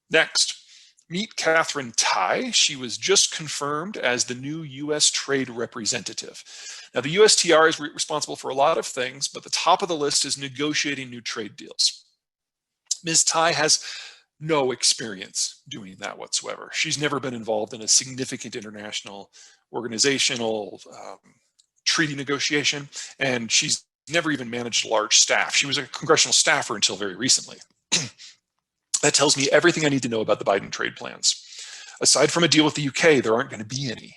Next, meet Catherine Tai. She was just confirmed as the new U.S. Trade Representative. Now, the USTR is responsible for a lot of things, but the top of the list is negotiating new trade deals. Ms. Tai has no experience doing that whatsoever. She's never been involved in a significant international organizational treaty negotiation, and she's never even managed a large staff. She was a congressional staffer until very recently. That tells me everything I need to know about the Biden trade plans. Aside from a deal with the UK, there aren't going to be any.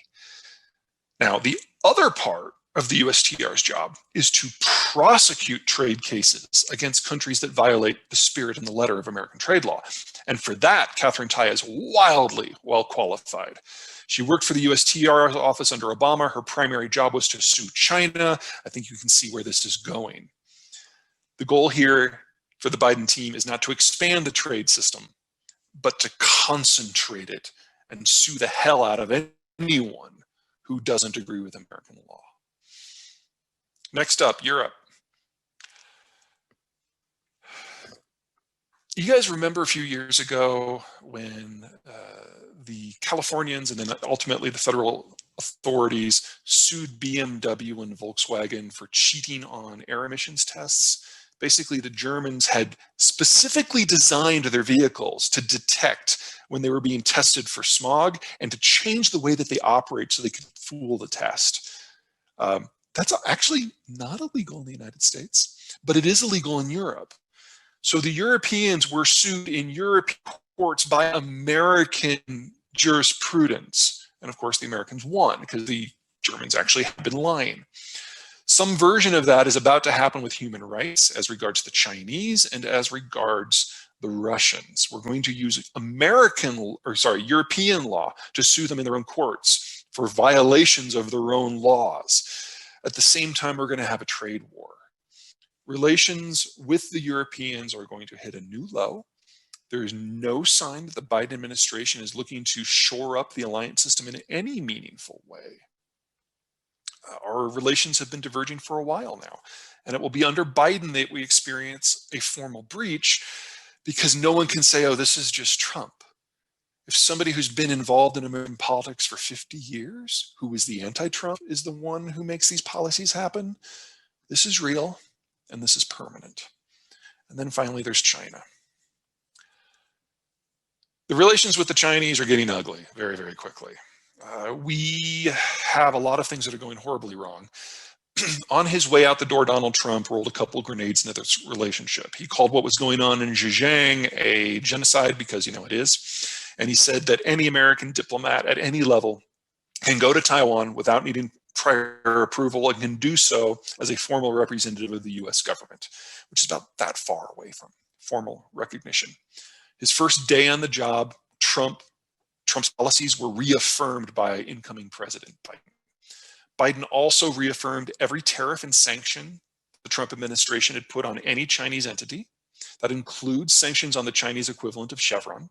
Now, the other part of the USTR's job is to prosecute trade cases against countries that violate the spirit and the letter of American trade law. And for that, Catherine Tai is wildly well qualified. She worked for the USTR office under Obama. Her primary job was to sue China. I think you can see where this is going. The goal here for the Biden team is not to expand the trade system, but to concentrate it and sue the hell out of anyone who doesn't agree with American law. Next up, Europe. You guys remember a few years ago when the Californians and then ultimately the federal authorities sued BMW and Volkswagen for cheating on air emissions tests? Basically, the Germans had specifically designed their vehicles to detect when they were being tested for smog and to change the way that they operate so they could fool the test. That's actually not illegal in the United States, but it is illegal in Europe. So the Europeans were sued in European courts by American jurisprudence. And of course, the Americans won because the Germans actually had been lying. Some version of that is about to happen with human rights as regards the Chinese and as regards the Russians. We're going to use European law to sue them in their own courts for violations of their own laws. At the same time, we're going to have a trade war. Relations with the Europeans are going to hit a new low. There is no sign that the Biden administration is looking to shore up the alliance system in any meaningful way. Our relations have been diverging for a while now, and it will be under Biden that we experience a formal breach because no one can say, oh, this is just Trump. If somebody who's been involved in American politics for 50 years, who is the anti-Trump, is the one who makes these policies happen, this is real and this is permanent. And then finally, there's China. The relations with the Chinese are getting ugly very, very quickly. We have a lot of things that are going horribly wrong. On his way out the door, Donald Trump rolled a couple of grenades into this relationship. He called what was going on in Zhejiang a genocide because, you know, it is. And he said that any American diplomat at any level can go to Taiwan without needing prior approval and can do so as a formal representative of the US government, which is about that far away from formal recognition. His first day on the job, Trump's policies were reaffirmed by incoming President Biden. Biden also reaffirmed every tariff and sanction the Trump administration had put on any Chinese entity. That includes sanctions on the Chinese equivalent of Chevron.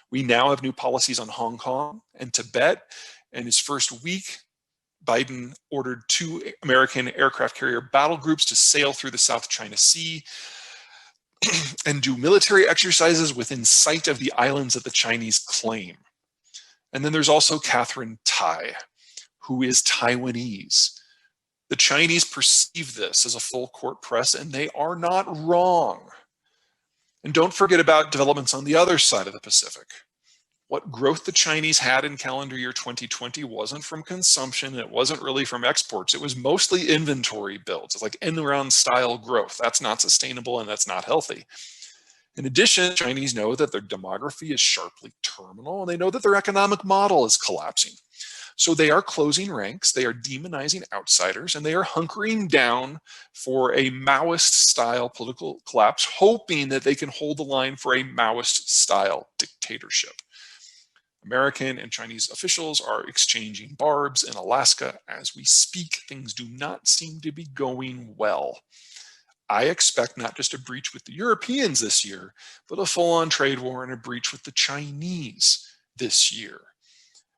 We now have new policies on Hong Kong and Tibet. In his first week, Biden ordered 2 American aircraft carrier battle groups to sail through the South China Sea and do military exercises within sight of the islands that the Chinese claim. And then there's also Catherine Tai, who is Taiwanese. The Chinese perceive this as a full court press, and they are not wrong. And don't forget about developments on the other side of the Pacific. What growth the Chinese had in calendar year 2020 wasn't from consumption. It wasn't really from exports. It was mostly inventory builds. It's like end-around style growth. That's not sustainable and that's not healthy. In addition, Chinese know that their demography is sharply terminal, and they know that their economic model is collapsing. So they are closing ranks, they are demonizing outsiders, and they are hunkering down for a Maoist-style political collapse, hoping that they can hold the line for a Maoist-style dictatorship. American and Chinese officials are exchanging barbs in Alaska as we speak. Things do not seem to be going well. I expect not just a breach with the Europeans this year, but a full-on trade war and a breach with the Chinese this year.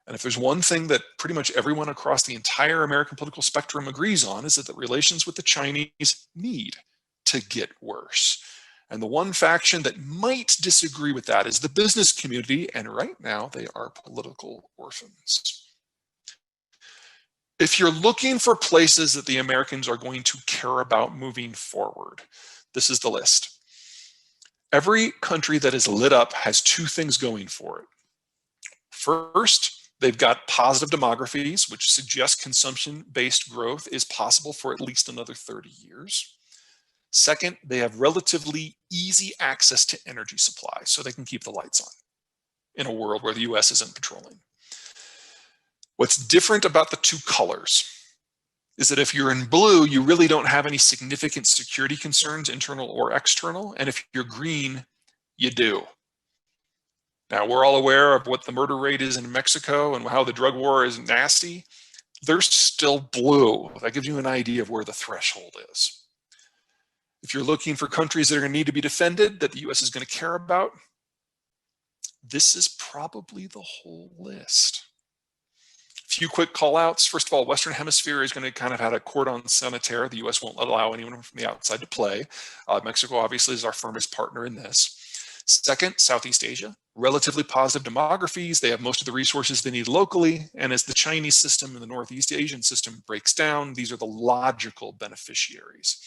And if there's one thing that pretty much everyone across the entire American political spectrum agrees on, is that the relations with the Chinese need to get worse. And the one faction that might disagree with that is the business community, and right now they are political orphans. If you're looking for places that the Americans are going to care about moving forward, this is the list. Every country that is lit up has two things going for it. First, they've got positive demographies, which suggest consumption-based growth is possible for at least another 30 years. Second, they have relatively easy access to energy supply, so they can keep the lights on in a world where the US isn't patrolling. What's different about the two colors is that if you're in blue, you really don't have any significant security concerns, internal or external, and if you're green, you do. Now, we're all aware of what the murder rate is in Mexico and how the drug war is nasty. They're still blue. That gives you an idea of where the threshold is. If you're looking for countries that are going to need to be defended, that the US is going to care about, this is probably the whole list. A few quick call outs. First of all, Western Hemisphere is going to kind of have a cordon sanitaire. The US won't allow anyone from the outside to play. Mexico obviously is our firmest partner in this. Second, Southeast Asia, relatively positive demographies. They have most of the resources they need locally. And as the Chinese system and the Northeast Asian system breaks down, these are the logical beneficiaries.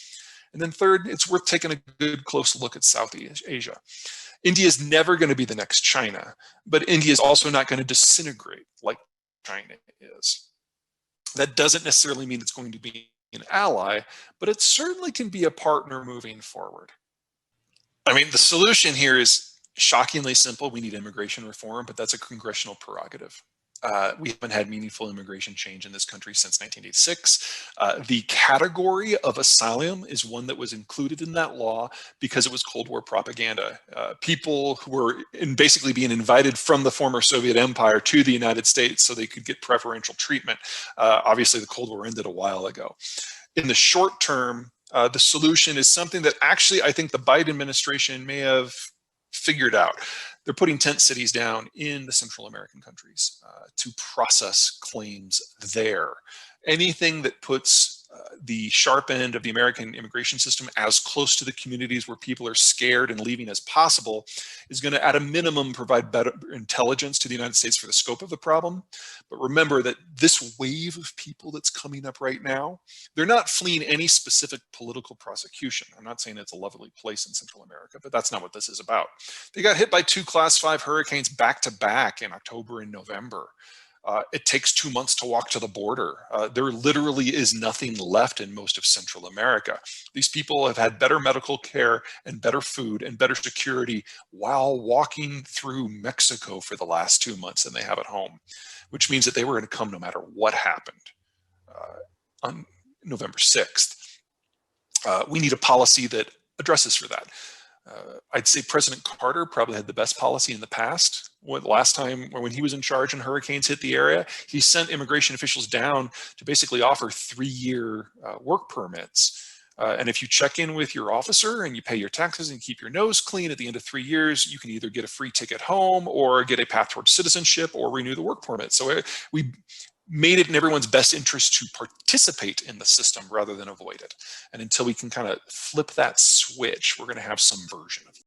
And then third, it's worth taking a good close look at Southeast Asia. India is never going to be the next China, but India is also not going to disintegrate like China is. That doesn't necessarily mean it's going to be an ally, but it certainly can be a partner moving forward. I mean, the solution here is shockingly simple. We need immigration reform, but that's a congressional prerogative. We haven't had meaningful immigration change in this country since 1986. The category of asylum is one that was included in that law because it was Cold War propaganda. People who were basically being invited from the former Soviet Empire to the United States so they could get preferential treatment. Obviously, the Cold War ended a while ago. In the short term, the solution is something that actually I think the Biden administration may have figured out. They're putting tent cities down in the Central American countries to process claims there. Anything that puts the sharp end of the American immigration system as close to the communities where people are scared and leaving as possible is going to, at a minimum, provide better intelligence to the United States for the scope of the problem. But remember that this wave of people that's coming up right now, they're not fleeing any specific political prosecution. I'm not saying it's a lovely place in Central America, but that's not what this is about. They got hit by 2 Class 5 hurricanes back to back in October and November. It takes 2 months to walk to the border. There literally is nothing left in most of Central America. These people have had better medical care and better food and better security while walking through Mexico for the last 2 months than they have at home, which means that they were going to come no matter what happened on November 6th. We need a policy that addresses for that. I'd say President Carter probably had the best policy in the past. Last time when he was in charge and hurricanes hit the area, he sent immigration officials down to basically offer 3-year work permits. And if you check in with your officer and you pay your taxes and keep your nose clean at the end of 3 years, you can either get a free ticket home or get a path towards citizenship or renew the work permit. So we made it in everyone's best interest to participate in the system rather than avoid it. And until we can kind of flip that switch, we're going to have some version of